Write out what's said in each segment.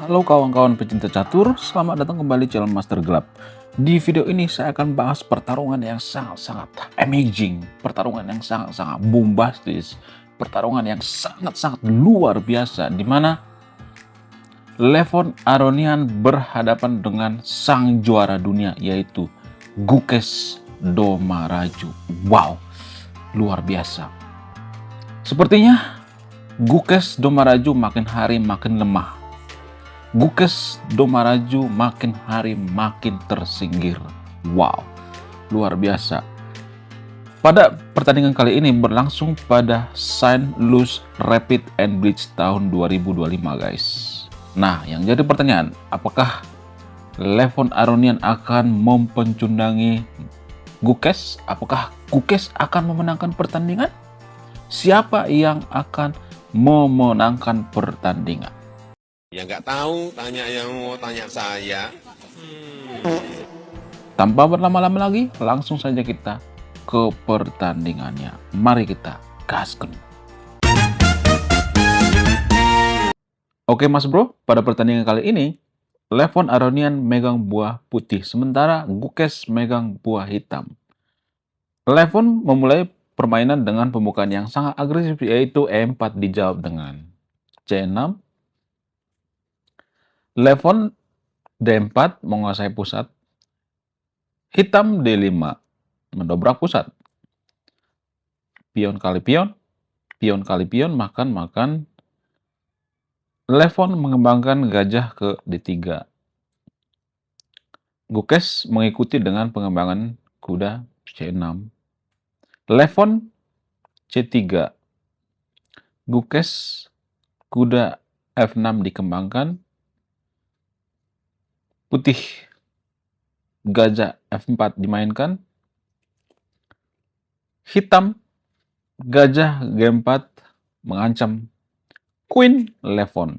Halo kawan-kawan pecinta catur, selamat datang kembali di channel Master Gelap. Di video ini saya akan bahas pertarungan yang sangat-sangat amazing, pertarungan yang sangat-sangat bombastis, pertarungan yang sangat-sangat luar biasa, di mana Levon Aronian berhadapan dengan sang juara dunia, yaitu Gukesh Domaraju. Wow, luar biasa. Sepertinya Gukesh Domaraju makin hari makin lemah. Gukesh Domaraju makin hari makin tersinggir. Wow, luar biasa. Pada pertandingan kali ini berlangsung pada Saint Louis Rapid and Blitz tahun 2025 guys. Nah, yang jadi pertanyaan, apakah Levon Aronian akan mempencundangi Gukesh? Apakah Gukesh akan memenangkan pertandingan? Siapa yang akan memenangkan pertandingan? Ya nggak tahu, tanya yang mau tanya saya. Tanpa berlama-lama lagi, langsung saja kita ke pertandingannya. Mari kita gaskan. Oke mas bro, pada pertandingan kali ini, Levon Aronian megang buah putih, sementara Gukesh megang buah hitam. Levon memulai permainan dengan pembukaan yang sangat agresif, yaitu E4 dijawab dengan C6. Levon D4 menguasai pusat. Hitam D5 mendobrak pusat. Pion kali pion, pion kali pion, makan. Levon mengembangkan gajah ke D3. Gukesh mengikuti dengan pengembangan kuda C6. Levon C3. Gukesh kuda F6 dikembangkan. Putih gajah F4 dimainkan. Hitam gajah G4 mengancam Queen Levon.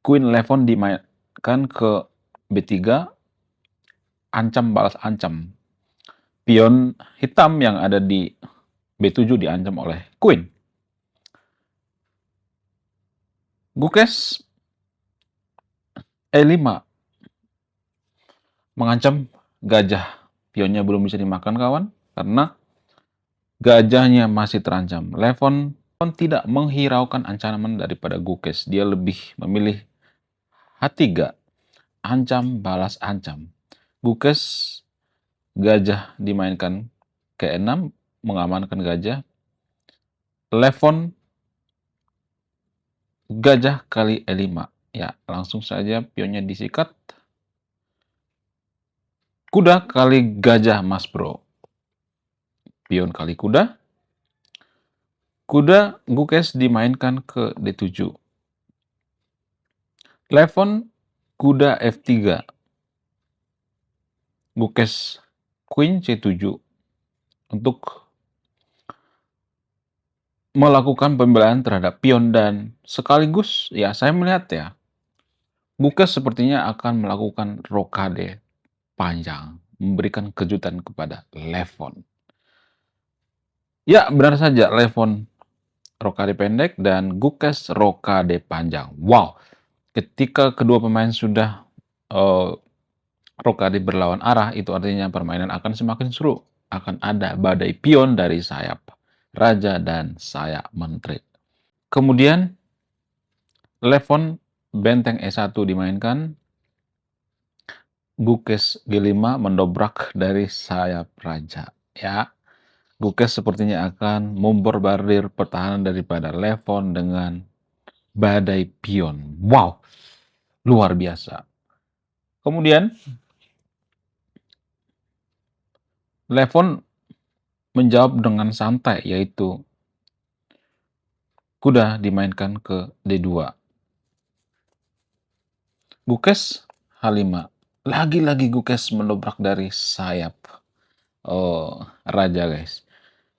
Queen Levon dimainkan ke B3, ancam balas ancam. Pion hitam yang ada di B7 diancam oleh Queen. Gukesh E5 mengancam gajah. Pionnya belum bisa dimakan kawan, karena gajahnya masih terancam. Levon tidak menghiraukan ancaman daripada Gukesh. Dia lebih memilih H3, ancam balas ancam. Gukesh gajah dimainkan ke E6, mengamankan gajah. Levon gajah kali E5. Ya, langsung saja pionnya disikat. Kuda kali gajah mas bro. Pion kali kuda. Kuda Gukesh dimainkan ke D7. Levon kuda F3. Gukesh Queen C7 untuk melakukan pembelaan terhadap pion, dan sekaligus ya saya melihat ya Gukesh sepertinya akan melakukan rokade panjang, memberikan kejutan kepada Levon. Ya, benar saja, Levon rokade pendek dan Gukesh rokade panjang. Wow, ketika kedua pemain sudah rokade berlawan arah, itu artinya permainan akan semakin seru. Akan ada badai pion dari sayap raja dan sayap menteri. Kemudian Levon benteng E1 dimainkan. Gukesh G5 mendobrak dari sayap raja. Ya, Gukesh sepertinya akan memborbardir pertahanan daripada Levon dengan badai pion. Wow, luar biasa. Kemudian Levon menjawab dengan santai, yaitu kuda dimainkan ke D2. Gukesh H5. Lagi-lagi Gukesh mendobrak dari sayap raja guys.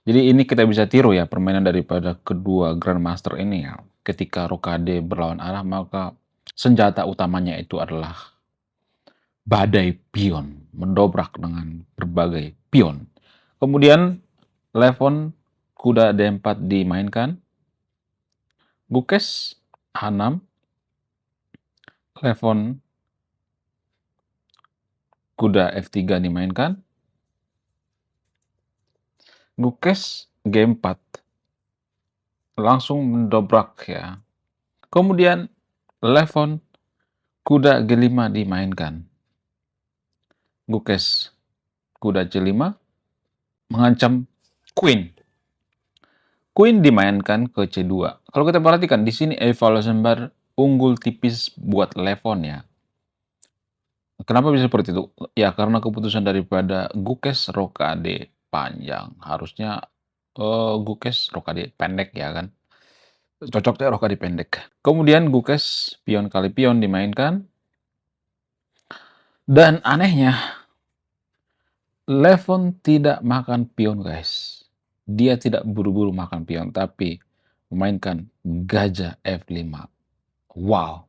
Jadi ini kita bisa tiru ya permainan daripada kedua Grandmaster ini ya. Ketika rokade berlawan arah, maka senjata utamanya itu adalah badai pion, mendobrak dengan berbagai pion. Kemudian Levon kuda D4 dimainkan. Gukesh H6. Levon kuda F3 dimainkan. Gukes G4 langsung mendobrak ya. Kemudian Levon kuda G5 dimainkan. Gukes kuda C5 mengancam Queen. Queen dimainkan ke C2. Kalau kita perhatikan di sini evaluation bar unggul tipis buat Levon ya. Kenapa bisa seperti itu? Ya karena keputusan daripada Gukes rokade panjang. Harusnya Gukes rokade pendek ya kan. Cocoknya rokade pendek. Kemudian Gukes pion kali pion dimainkan. Dan anehnya Levon tidak makan pion guys. Dia tidak buru-buru makan pion tapi memainkan gajah F5. Wow,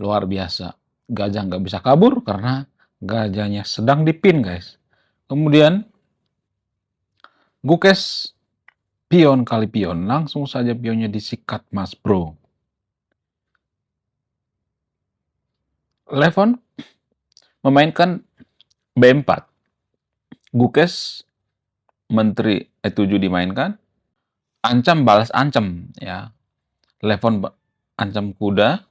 luar biasa. Gajah nggak bisa kabur karena gajahnya sedang dipin guys. Kemudian Gukes pion kali pion, langsung saja pionnya disikat mas bro. Levon memainkan B4. Gukes menteri E7 dimainkan. Ancam balas ancam ya. Levon ancam kuda.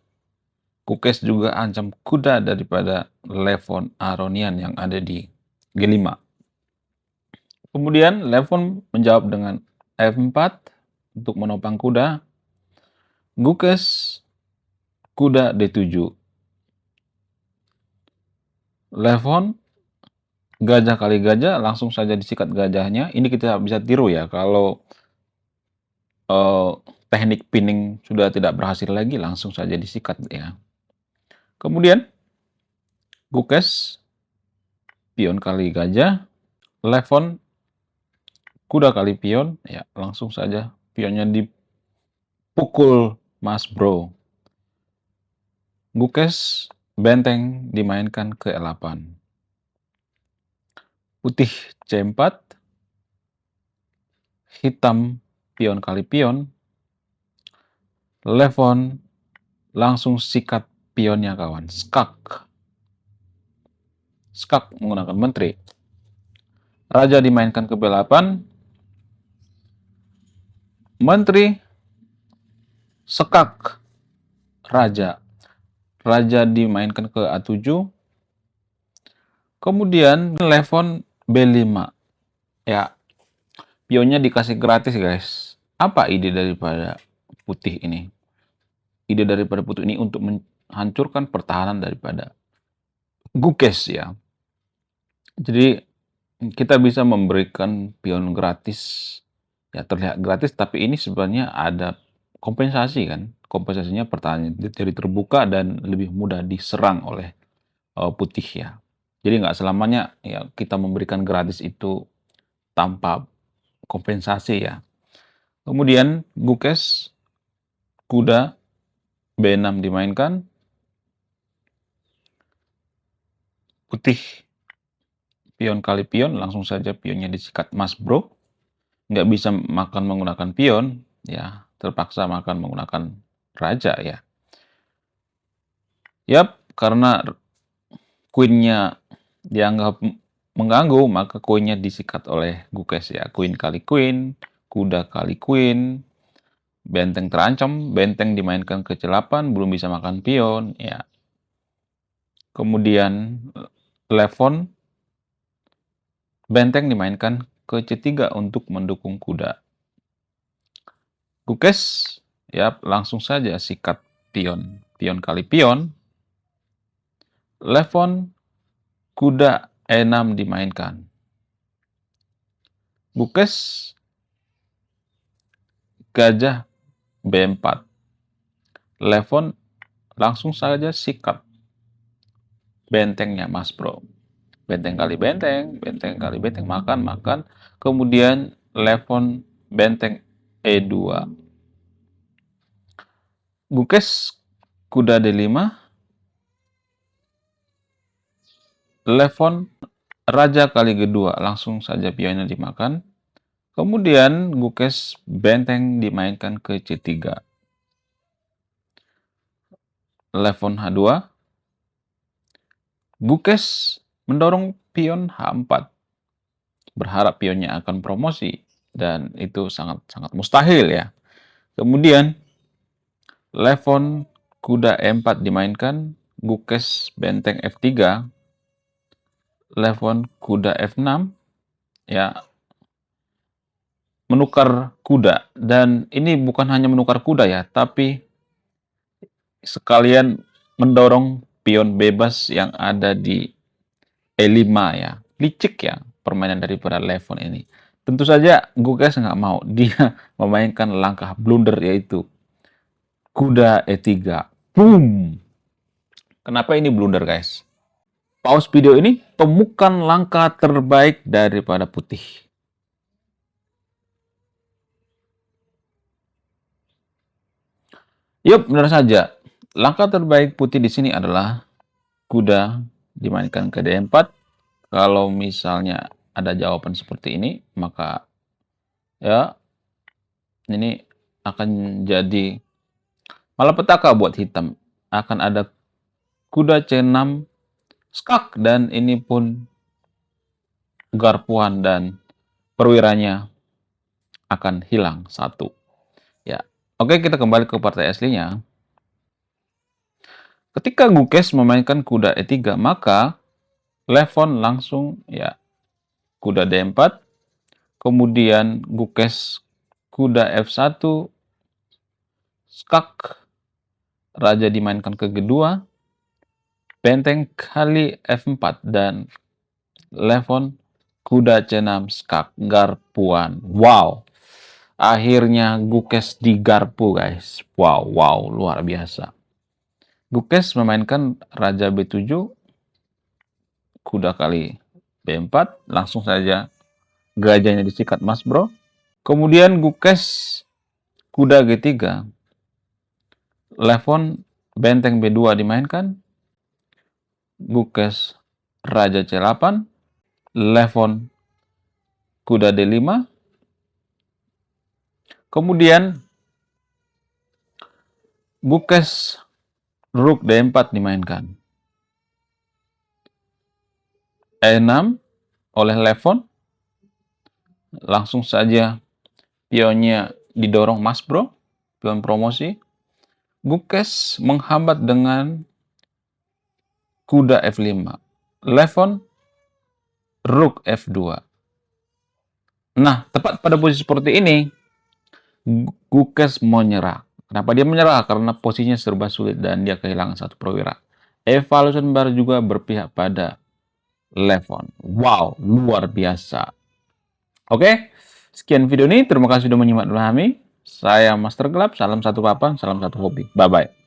Gukes juga ancam kuda daripada Levon Aronian yang ada di G5. Kemudian Levon menjawab dengan F4 untuk menopang kuda. Gukes kuda D7. Levon gajah kali gajah, langsung saja disikat gajahnya. Ini kita bisa tiru ya, kalau teknik pinning sudah tidak berhasil lagi, langsung saja disikat ya. Kemudian Gukes pion kali gajah, Levon kuda kali pion, ya langsung saja pionnya dipukul mas bro. Gukes benteng dimainkan ke E8. Putih C4, hitam pion kali pion, Levon langsung sikat pionnya kawan, skak. Skak menggunakan menteri. Raja dimainkan ke B8, menteri sekak raja. Raja dimainkan ke A7. Kemudian Levon B5. Ya, pionnya dikasih gratis guys. Apa ide daripada putih ini? Ide daripada putih ini untuk menghancurkan pertahanan daripada Gukes ya. Jadi kita bisa memberikan pion gratis. Ya terlihat gratis, tapi ini sebenarnya ada kompensasi kan. Kompensasinya pertahanan jadi terbuka dan lebih mudah diserang oleh putih ya. Jadi nggak selamanya ya kita memberikan gratis itu tanpa kompensasi ya. Kemudian Gukes kuda B6 dimainkan. Putih pion kali pion, langsung saja pionnya disikat mas bro. Nggak bisa makan menggunakan pion, ya terpaksa makan menggunakan raja ya. Yap, karena queen-nya dianggap mengganggu, maka queen-nya disikat oleh Gukes ya. Queen kali queen, kuda kali queen, benteng terancam, benteng dimainkan ke C8, belum bisa makan pion ya. Kemudian Levon benteng dimainkan ke C3 untuk mendukung kuda. Gukes ya langsung saja sikat pion. Pion kali pion. Levon kuda E6 dimainkan. Gukes gajah B4. Levon langsung saja sikat bentengnya mas bro. Benteng kali benteng, benteng kali benteng, makan. Kemudian Levon benteng E2. Gukes kuda D5. Levon raja kali G2, langsung saja pionnya dimakan. Kemudian Gukes benteng dimainkan ke C3. Levon H2, Gukes mendorong pion H4, berharap pionnya akan promosi, dan itu sangat mustahil ya. Kemudian Levon kuda E4 dimainkan, Gukes benteng F3, Levon kuda F6 ya, menukar kuda. Dan ini bukan hanya menukar kuda ya, tapi sekalian mendorong pion bebas yang ada di E5 ya. Licik ya permainan daripada Levon ini. Tentu saja Gukes nggak mau. Dia memainkan langkah blunder, yaitu kuda E3. Boom! Kenapa ini blunder, guys? Pause video ini, temukan langkah terbaik daripada putih. Yup, benar saja. Langkah terbaik putih di sini adalah kuda dimainkan ke D4. Kalau misalnya ada jawaban seperti ini, maka ya ini akan jadi malapetaka buat hitam. Akan ada kuda C6 skak, dan ini pun garpuan dan perwiranya akan hilang satu. Ya, oke, kita kembali ke partai aslinya. Ketika Gukes memainkan kuda E3, maka Levon langsung ya kuda D4, kemudian Gukes kuda F1, skak, raja dimainkan ke kedua, benteng kali F4, dan Levon kuda C6 skak garpuan. Wow, akhirnya Gukes digarpu, guys. Wow, luar biasa. Gukes memainkan raja B7, kuda kali B4, langsung saja gajahnya disikat, mas bro. Kemudian Gukes kuda G3, Levon benteng B2 dimainkan, Gukes raja C8, Levon kuda D5, kemudian Gukes rook D4 dimainkan, E6 oleh Levon, langsung saja pionnya didorong, mas bro, pion promosi. Gukes menghambat dengan kuda F5, Levon rook F2. Nah, tepat pada posisi seperti ini, Gukes menyerah. Kenapa dia menyerah? Karena posisinya serba sulit dan dia kehilangan satu perwira. Evaluation Bar juga berpihak pada Levon. Wow, luar biasa. Oke, sekian video ini. Terima kasih sudah menyimak kami. Saya Master Gelap. Salam satu papan, salam satu hobi. Bye-bye.